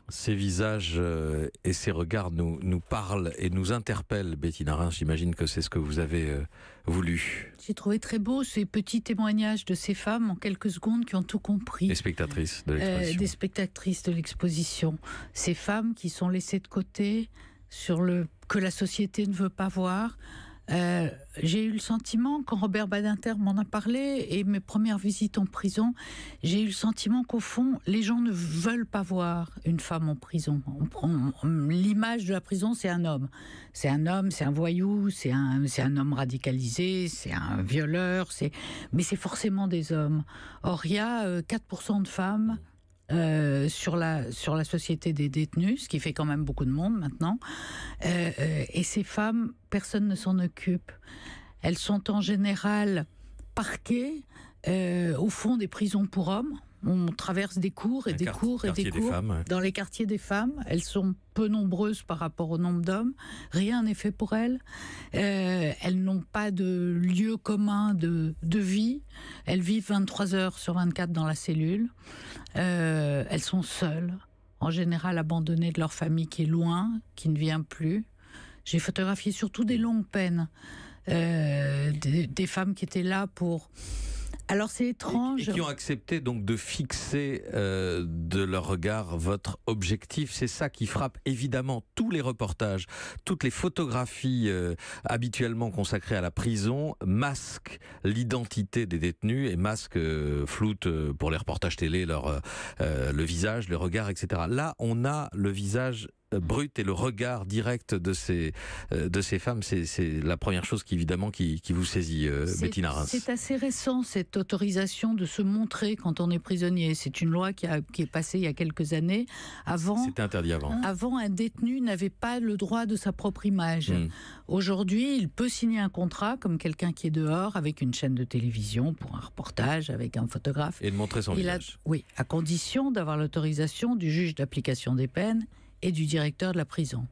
Ces visages et ces regards nous parlent et nous interpellent, Bettina Reims. J'imagine que c'est ce que vous avez voulu. J'ai trouvé très beau ces petits témoignages de ces femmes en quelques secondes qui ont tout compris. Les spectatrices de l'exposition. Des spectatrices de l'exposition. Ces femmes qui sont laissées de côté que la société ne veut pas voir. J'ai eu le sentiment, quand Robert Badinter m'en a parlé, et mes premières visites en prison, j'ai eu le sentiment qu'au fond, les gens ne veulent pas voir une femme en prison. L'image de la prison, c'est un homme. C'est un homme, c'est un voyou, c'est un homme radicalisé, c'est un violeur, mais c'est forcément des hommes. Or, il y a 4% de femmes sur la société des détenus, ce qui fait quand même beaucoup de monde maintenant. Et ces femmes, personne ne s'en occupe. Elles sont en général parquées au fond des prisons pour hommes. On traverse des cours et des cours et des cours dans les quartiers des femmes. Elles sont peu nombreuses par rapport au nombre d'hommes. Rien n'est fait pour elles. Elles n'ont pas de lieu commun de vie. Elles vivent 23 heures sur 24 dans la cellule. Elles sont seules, en général abandonnées de leur famille qui est loin, qui ne vient plus. J'ai photographié surtout des longues peines, des femmes qui étaient là pour... Alors c'est étrange. Et qui ont accepté donc de fixer de leur regard votre objectif. C'est ça qui frappe évidemment tous les reportages, toutes les photographies habituellement consacrées à la prison masquent l'identité des détenus et masquent, floutent pour les reportages télé le visage, le regard, etc. Là, on a le visage brut et le regard direct de ces femmes. C'est la première chose qui vous saisit, Bettina Reims. C'est assez récent, cette autorisation de se montrer quand on est prisonnier. C'est une loi qui est passée il y a quelques années. C'était interdit avant. Avant, un détenu n'avait pas le droit de sa propre image. Aujourd'hui, il peut signer un contrat comme quelqu'un qui est dehors avec une chaîne de télévision pour un reportage, avec un photographe. Et de montrer son visage. Oui, à condition d'avoir l'autorisation du juge d'application des peines et du directeur de la prison.